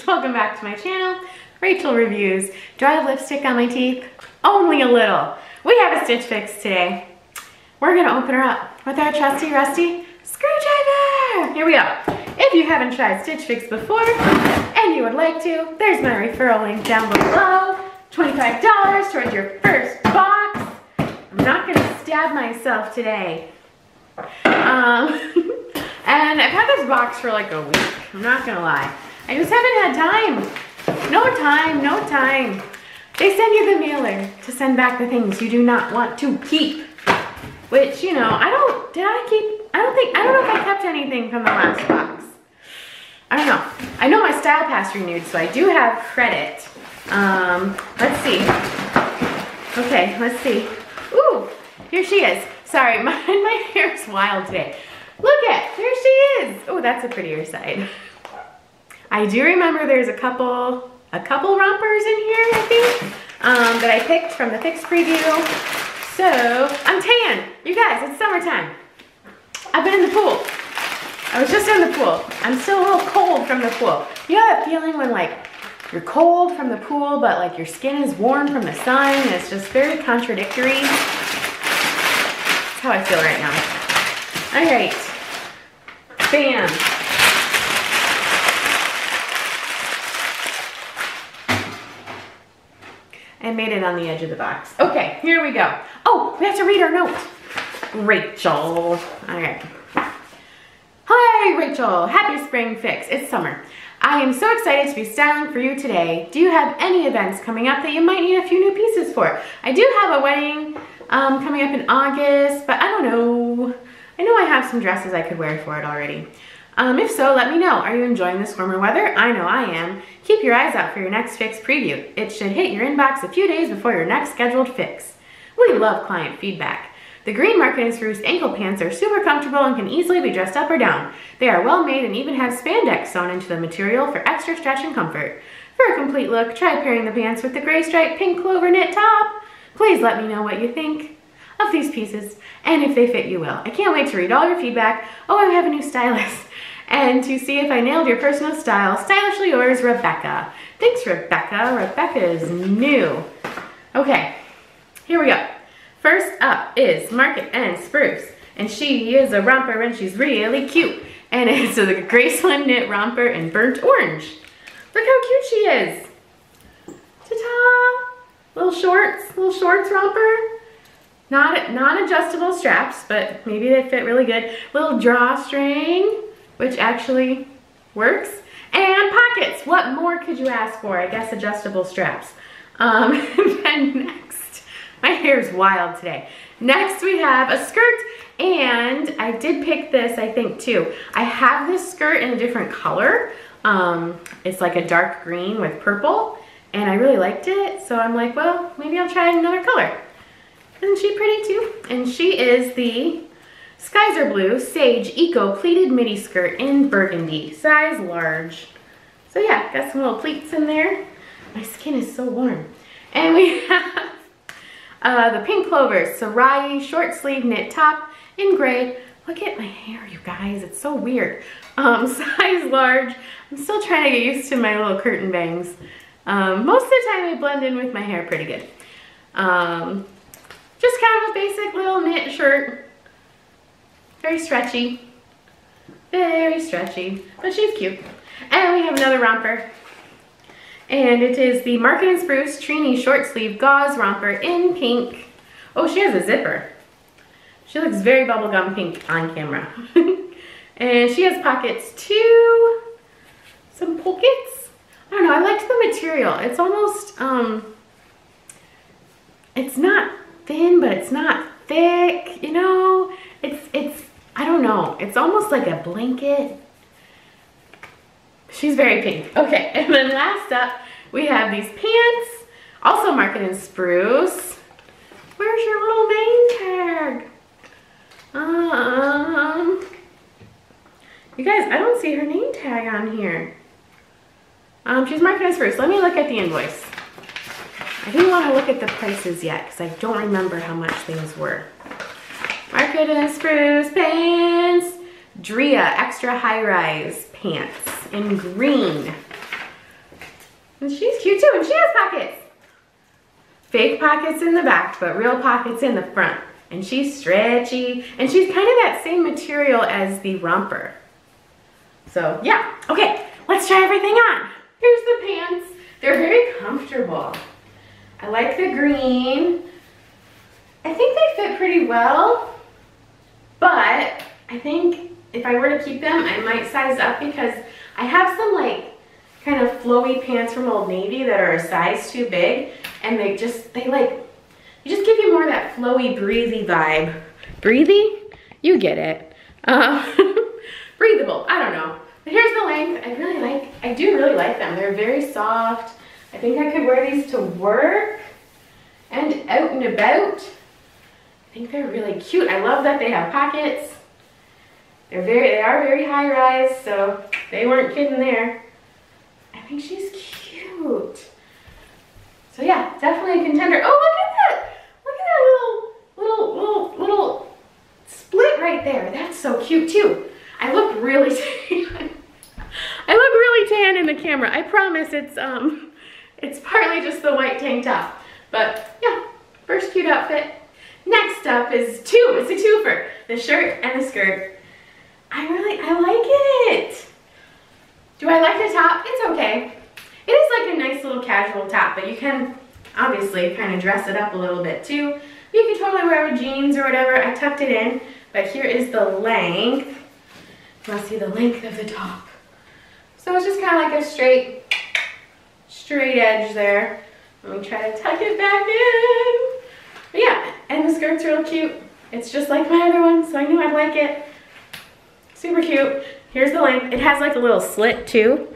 welcome back to my channel, Rachel Reviews. Do I have lipstick on my teeth? Only a little. We have a Stitch Fix today. We're gonna open her up with our trusty rusty screwdriver. Here we go. If you haven't tried Stitch Fix before and you would like to, there's my referral link down below. $25 towards your first box. I'm not gonna stab myself today. And I've had this box for like a week. I'm not gonna lie. I just haven't had time. No time. They send you the mailer to send back the things you do not want to keep. Which, you know, I don't know if I kept anything from the last box. I don't know. I know my Style Pass renewed, so I do have credit. Let's see. Okay, let's see. Ooh, here she is. Sorry, my hair's wild today. Look at, there she is. Oh, that's a prettier side. I do remember there's a couple rompers in here, I think, that I picked from the Fix preview. So, I'm tan. You guys, it's summertime. I've been in the pool. I was just in the pool. I'm still a little cold from the pool. You know that feeling when like you're cold from the pool, but like your skin is warm from the sun, and it's just very contradictory. That's how I feel right now. All right. Bam. I made it on the edge of the box. Okay, here we go. Oh, we have to read our note. Rachel. All right. Hi, Rachel. Happy spring fix. It's summer. I am so excited to be styling for you today. Do you have any events coming up that you might need a few new pieces for? I do have a wedding coming up in August, but I don't know. I know I have some dresses I could wear for it already. If so, let me know. Are you enjoying this warmer weather? I know I am. Keep your eyes out for your next Fix preview. It should hit your inbox a few days before your next scheduled Fix. We love client feedback. The green Market & Spruce ankle pants are super comfortable and can easily be dressed up or down. They are well made and even have spandex sewn into the material for extra stretch and comfort. For a complete look, try pairing the pants with the gray striped pink clover knit top. Please let me know what you think of these pieces and if they fit you well. I can't wait to read all your feedback. Oh, I have a new stylist. And to see if I nailed your personal style. Stylishly yours, Rebecca. Thanks, Rebecca. Rebecca is new. Okay, here we go. First up is Market & Spruce. And she is a romper and she's really cute. And it's a Graceland knit romper in burnt orange. Look how cute she is. Ta-ta! Little shorts romper. Non-adjustable straps, but maybe they fit really good. Little drawstring, which actually works. And pockets. What more could you ask for? I guess adjustable straps. Then next, my hair's wild today. Next we have a skirt, and I did pick this, I think, too. I have this skirt in a different color. It's like a dark green with purple, and I really liked it, so I'm like, well, maybe I'll try another color. Isn't she pretty too? And she is the Skies Are Blue Sage Eco Pleated Midi Skirt in burgundy, size large. So yeah, got some little pleats in there. My skin is so warm. And we have the Pink Clover Sarai short sleeve knit top in gray. Look at my hair, you guys, it's so weird. Size large. I'm still trying to get used to my little curtain bangs. Most of the time they blend in with my hair pretty good. Just kind of a basic little knit shirt. Very stretchy, but she's cute. And we have another romper. And it is the Market & Spruce Trini short sleeve gauze romper in pink. Oh, she has a zipper. She looks very bubblegum pink on camera. And she has pockets too. Some pockets. I don't know, I liked the material. It's almost, it's not thin, but it's not thick, you know? It's, I don't know, it's almost like a blanket. She's very pink. Okay, and then last up, we have these pants, also Market & Spruce. Where's your little name tag? You guys, I don't see her name tag on here. She's Market & Spruce. Let me look at the invoice. I didn't want to look at the prices yet because I don't remember how much things were. Market & Spruce pants. Drea extra high-rise pants in green. And she's cute too, and she has pockets. Fake pockets in the back, but real pockets in the front. And she's stretchy, and she's kind of that same material as the romper. So yeah, okay, let's try everything on. Here's the pants. They're very comfortable. I like the green. I think they fit pretty well, but I think if I were to keep them, I might size up because I have some like kind of flowy pants from Old Navy that are a size too big, and they just give you more of that flowy, breathy vibe. Breathy? You get it. Breathable, I don't know. But here's the length. I do really like them. They're very soft. I think I could wear these to work and out and about. I think they're really cute. I love that they have pockets. They are very high rise, so they weren't kidding there. I think she's cute. So yeah, definitely a contender. Oh, look at that! Look at that little split right there. That's so cute too. I look really tan. I look really tan in the camera. I promise it's partly just the white tank top. But yeah, first cute outfit. Next up is it's a twofer. The shirt and the skirt. I like it. Do I like the top? It's okay. It is like a nice little casual top, but you can obviously kind of dress it up a little bit too. You can totally wear with jeans or whatever. I tucked it in, but here is the length. You want to see the length of the top. So it's just kind of like a straight edge there. Let me try to tuck it back in. But yeah, and the skirt's real cute. It's just like my other one, so I knew I'd like it. Super cute. Here's the length. It has like a little slit too.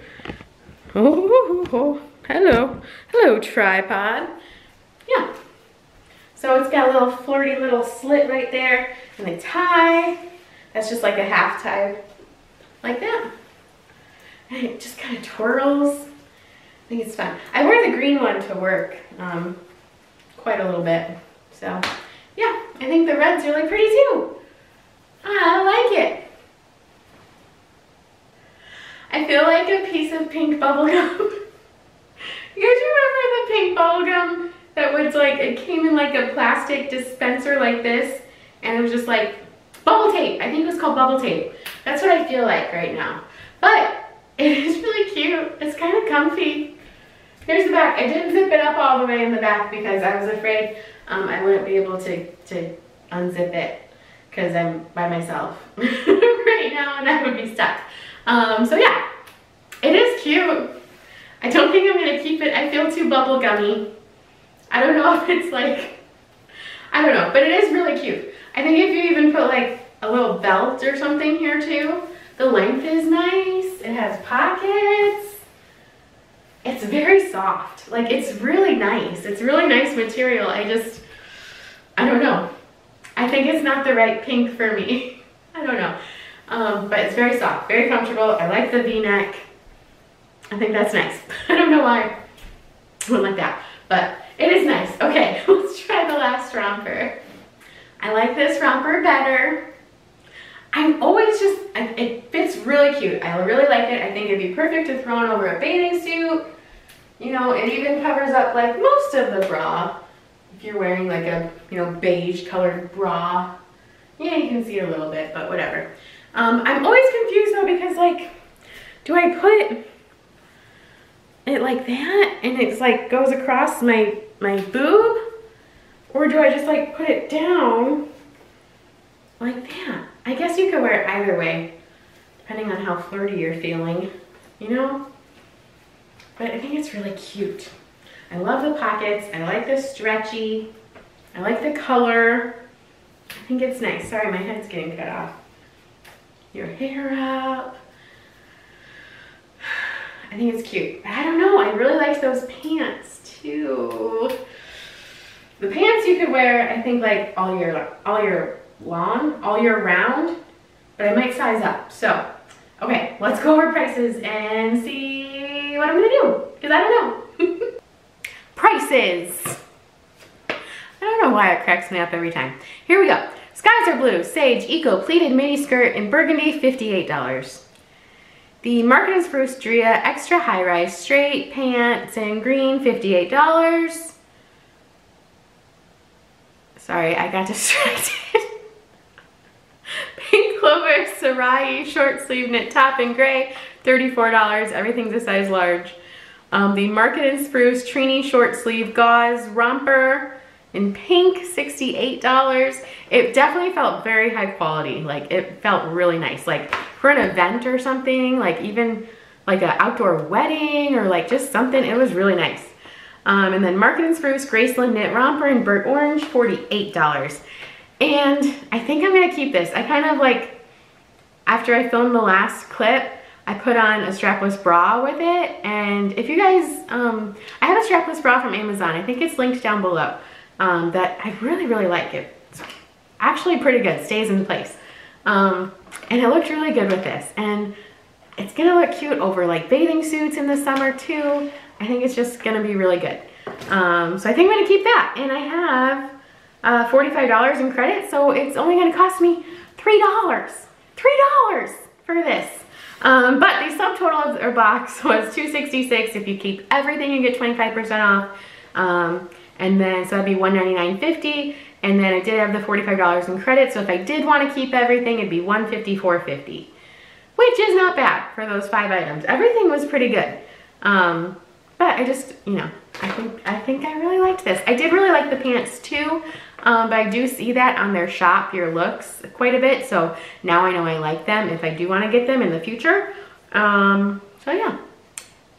Oh, hello. Hello, tripod. Yeah. So it's got a little flirty little slit right there. And the tie, that's just like a half tie, like that. And it just kind of twirls. I think it's fun. I wear the green one to work quite a little bit. So yeah, I think the red's really pretty too. I like it. I feel like a piece of pink bubble gum. You guys remember the pink bubble gum that was like, it came in like a plastic dispenser like this, and it was just like bubble tape. I think it was called bubble tape. That's what I feel like right now. But it is really cute. It's kind of comfy. Here's the back. I didn't zip it up all the way in the back because I was afraid I wouldn't be able to unzip it because I'm by myself right now and I would be stuck. So yeah, it is cute. I don't think I'm gonna keep it. I feel too bubble gummy. I don't know if it's like, I don't know, but it is really cute. I think if you even put like a little belt or something here too, the length is nice. It has pockets. It's very soft. Like, it's really nice. It's really nice material. I don't know. I think it's not the right pink for me. I don't know. But it's very soft, very comfortable. I like the V-neck. I think that's nice. I don't know why I went like that, but it is nice. Okay, let's try the last romper. I like this romper better. I'm always just, it fits really cute. I really like it. I think it'd be perfect to throw on over a bathing suit. You know, it even covers up like most of the bra. If you're wearing like a, you know, beige colored bra. Yeah, you can see it a little bit, but whatever. I'm always confused though because like, do I put it like that and it's like goes across my boob? Or do I just like put it down like that? I guess you could wear it either way, depending on how flirty you're feeling, you know? But I think it's really cute. I love the pockets. I like the stretchy. I like the color. I think it's nice. Sorry, my head's getting cut off. Your hair up. I think it's cute. I don't know. I really like those pants too. The pants you could wear, I think, like all year long, all year round, but I might size up. So, okay, let's go over prices and see what I'm gonna do, because I don't know. Prices. I don't know why it cracks me up every time. Here we go. Skies are blue, sage, eco, pleated mini skirt in burgundy, $58. The Market & Spruce Drea Extra High Rise Straight Pants in green, $58. Sorry, I got distracted. Pink Clover Sarai Short Sleeve Knit Top in gray, $34. Everything's a size large. The Market & Spruce Trini Short Sleeve Gauze Romper in pink, $68. It definitely felt very high quality. Like, it felt really nice. Like, for an event or something, like even like an outdoor wedding or like just something, it was really nice. And then Market & Spruce Graceland Knit Romper in burnt orange, $48. And I think I'm gonna keep this. I kind of like, after I filmed the last clip, I put on a strapless bra with it. And if you guys, I have a strapless bra from Amazon. I think it's linked down below. That I really, really like. It's actually pretty good, stays in place. And it looked really good with this. And it's gonna look cute over like bathing suits in the summer too. I think it's just gonna be really good. So I think I'm gonna keep that. And I have $45 in credit, so it's only gonna cost me $3. $3 for this. But the subtotal of our box was $266. If you keep everything, you get 25% off. And then, so that'd be $199.50. And then I did have the $45 in credit, so if I did want to keep everything, it'd be $154.50. Which is not bad for those 5 items. Everything was pretty good. But I just, you know, I think I really liked this. I did really like the pants too, but I do see that on their Shop Your Looks quite a bit, so now I know I like them if I do want to get them in the future. So yeah.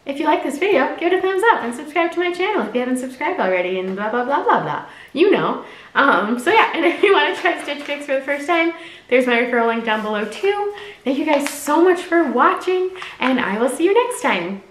If you like this video, give it a thumbs up and subscribe to my channel if you haven't subscribed already and blah, blah, blah, blah, blah. You know. So yeah, and if you want to try Stitch Fix for the first time, there's my referral link down below too. Thank you guys so much for watching, and I will see you next time.